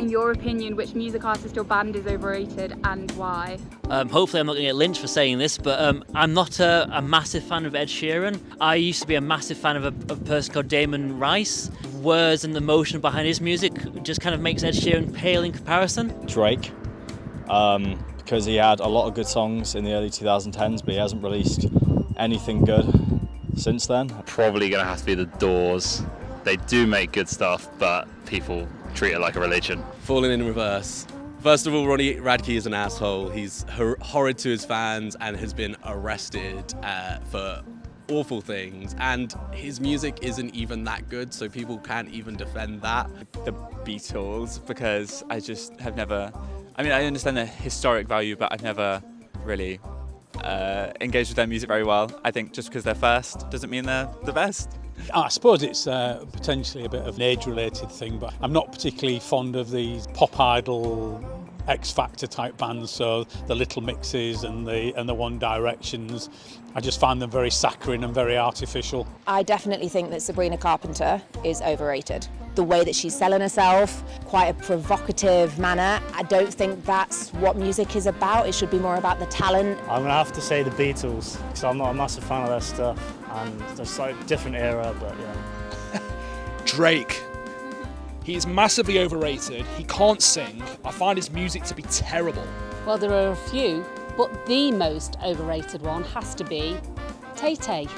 in your opinion, which music artist or band is overrated and why? Hopefully I'm not going to get lynched for saying this, but I'm not a massive fan of Ed Sheeran. I used to be a massive fan of a person called Damon Rice. Words and the emotion behind his music just kind of makes Ed Sheeran pale in comparison. Drake, because he had a lot of good songs in the early 2010s, but he hasn't released anything good since then. Probably going to have to be The Doors. They do make good stuff, but people treat it like a religion. Falling in reverse. First of all, Ronnie Radke is an asshole. He's horrid to his fans and has been arrested for awful things. And his music isn't even that good, so people can't even defend that. The Beatles, because I just have never... I mean, I understand the historic value, but I've never really engaged with their music very well. I think just because they're first doesn't mean they're the best. I suppose it's potentially a bit of an age-related thing, but I'm not particularly fond of these pop idol, X Factor type bands. So the Little Mixes and the One Directions, I just find them very saccharine and very artificial. I definitely think that Sabrina Carpenter is overrated. The way that she's selling herself, quite a provocative manner. I don't think that's what music is about. It should be more about the talent. I'm going to have to say the Beatles, because I'm not a massive fan of their stuff. And it's like a different era, but yeah. Drake. He's massively overrated. He can't sing. I find his music to be terrible. Well, there are a few, but the most overrated one has to be Tay-Tay.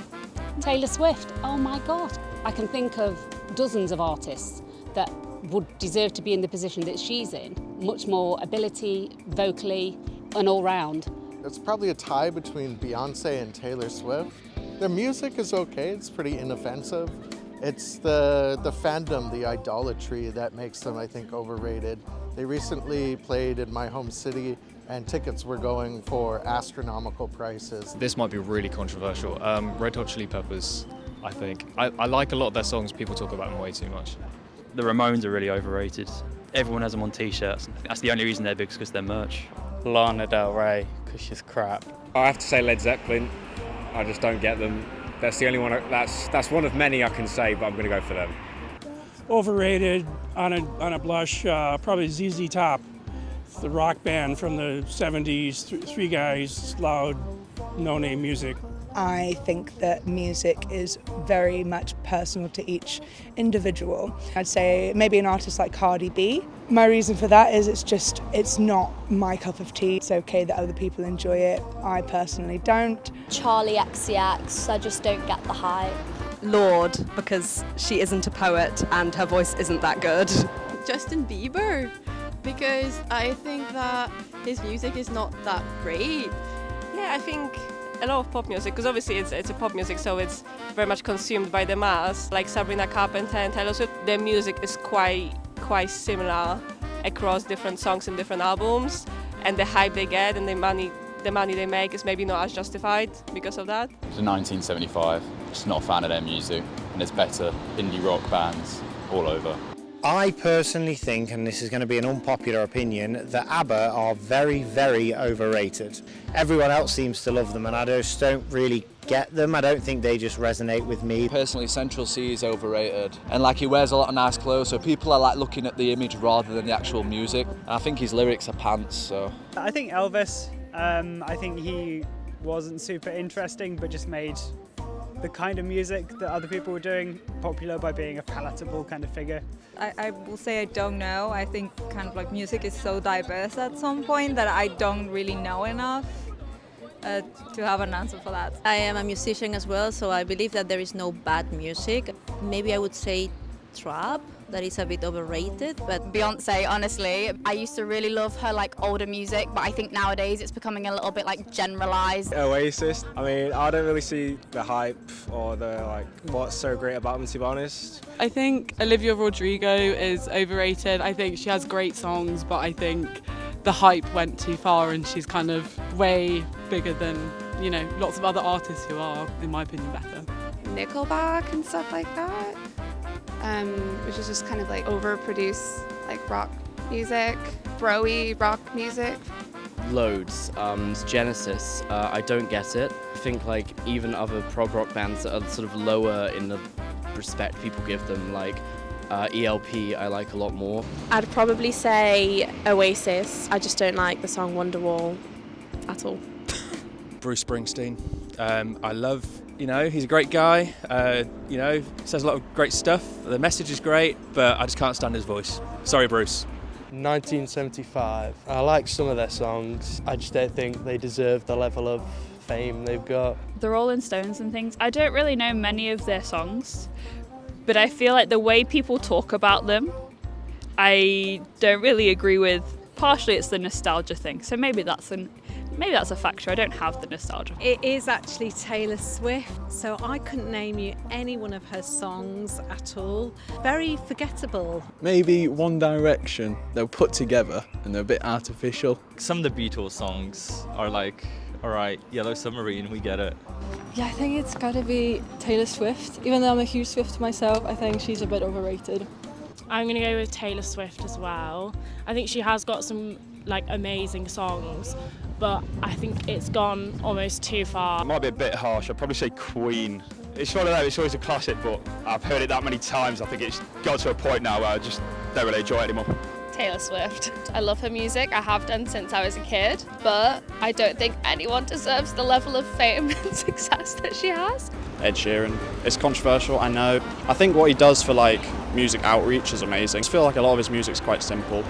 Taylor Swift. Oh my God. I can think of dozens of artists that would deserve to be in the position that she's in. Much more ability, vocally, and all round. It's probably a tie between Beyonce and Taylor Swift. Their music is okay, it's pretty inoffensive. It's the fandom, the idolatry that makes them, I think, overrated. They recently played in my home city and tickets were going for astronomical prices. This might be really controversial. Red Hot Chili Peppers, I think. I like a lot of their songs, people talk about them way too much. The Ramones are really overrated. Everyone has them on t-shirts. That's the only reason they're big, because they're merch. Lana Del Rey, because she's crap. I have to say Led Zeppelin. I just don't get them. That's the only one. That's one of many I can say, but I'm going to go for them. Overrated on a blush, probably ZZ Top, the rock band from the 70s. Three guys, loud, no-name music. I think that music is very much personal to each individual. I'd say maybe an artist like Cardi B. My reason for that is it's not my cup of tea. It's okay that other people enjoy it. I personally don't. Charlie XCX, I just don't get the hype. Lorde, because she isn't a poet and her voice isn't that good. Justin Bieber, because I think that his music is not that great. Yeah, I think a lot of pop music, because obviously it's a pop music, so it's very much consumed by the mass. Like Sabrina Carpenter and Taylor Swift, their music is quite similar across different songs and different albums, and the hype they get and the money they make is maybe not as justified because of that. It's 1975, just not a fan of their music, and there's better indie rock bands all over. I personally think, and this is going to be an unpopular opinion, that ABBA are very, very overrated. Everyone else seems to love them and I just don't really get them. I don't think they just resonate with me. Personally, Central C is overrated. And like, he wears a lot of nice clothes, so people are like looking at the image rather than the actual music. And I think his lyrics are pants, so. I think Elvis, I think he wasn't super interesting, but just made the kind of music that other people were doing popular by being a palatable kind of figure. I will say I don't know. I think kind of like music is so diverse at some point that I don't really know enough to have an answer for that. I am a musician as well, so I believe that there is no bad music. Maybe I would say trap, that is a bit overrated, but Beyonce, honestly, I used to really love her like older music, but I think nowadays it's becoming a little bit like generalized. Oasis, I mean, I don't really see the hype or the like what's so great about them, to be honest. I think Olivia Rodrigo is overrated. I think she has great songs, but I think the hype went too far and she's kind of way bigger than, you know, lots of other artists who are, in my opinion, better. Nickelback and stuff like that. Which is just kind of like overproduced like rock music, bro-y rock music. Loads. Genesis, I don't get it. I think like even other prog rock bands that are sort of lower in the respect people give them, like ELP I like a lot more. I'd probably say Oasis. I just don't like the song Wonderwall at all. Bruce Springsteen. I love, he's a great guy, says a lot of great stuff. The message is great, but I just can't stand his voice. Sorry, Bruce. 1975. I like some of their songs. I just don't think they deserve the level of fame they've got. The Rolling Stones and things. I don't really know many of their songs, but I feel like the way people talk about them, I don't really agree with. Partially it's the nostalgia thing, so maybe that's a factor. I don't have the nostalgia. It is actually Taylor Swift, so I couldn't name you any one of her songs at all. Very forgettable. Maybe One Direction. They were put together and they're a bit artificial. Some of the Beatles songs are like, alright, Yellow Submarine, we get it. Yeah, I think it's gotta be Taylor Swift. Even though I'm a huge Swiftie myself, I think she's a bit overrated. I'm going to go with Taylor Swift as well. I think she has got some amazing songs, but I think it's gone almost too far. It might be a bit harsh. I'd probably say Queen. It's one of those, it's always a classic, but I've heard it that many times. I think it's got to a point now where I just don't really enjoy it anymore. Taylor Swift. I love her music. I have done since I was a kid, but I don't think anyone deserves the level of fame and success that she has. Ed Sheeran. It's controversial, I know. I think what he does for music outreach is amazing. I just feel like a lot of his music's quite simple,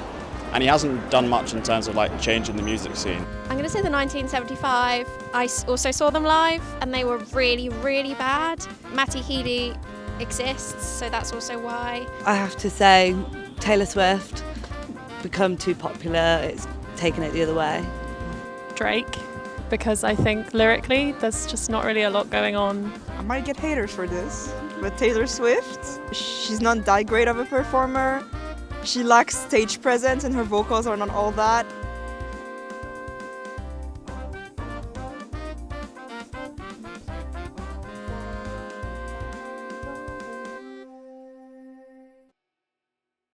and he hasn't done much in terms of changing the music scene. I'm going to say the 1975. I also saw them live and they were really, really bad. Matty Healy exists, so that's also why. I have to say Taylor Swift. Become too popular, it's taken it the other way. Drake, because I think lyrically there's just not really a lot going on. I might get haters for this, but Taylor Swift, she's not that great of a performer. She lacks stage presence and her vocals are not all that.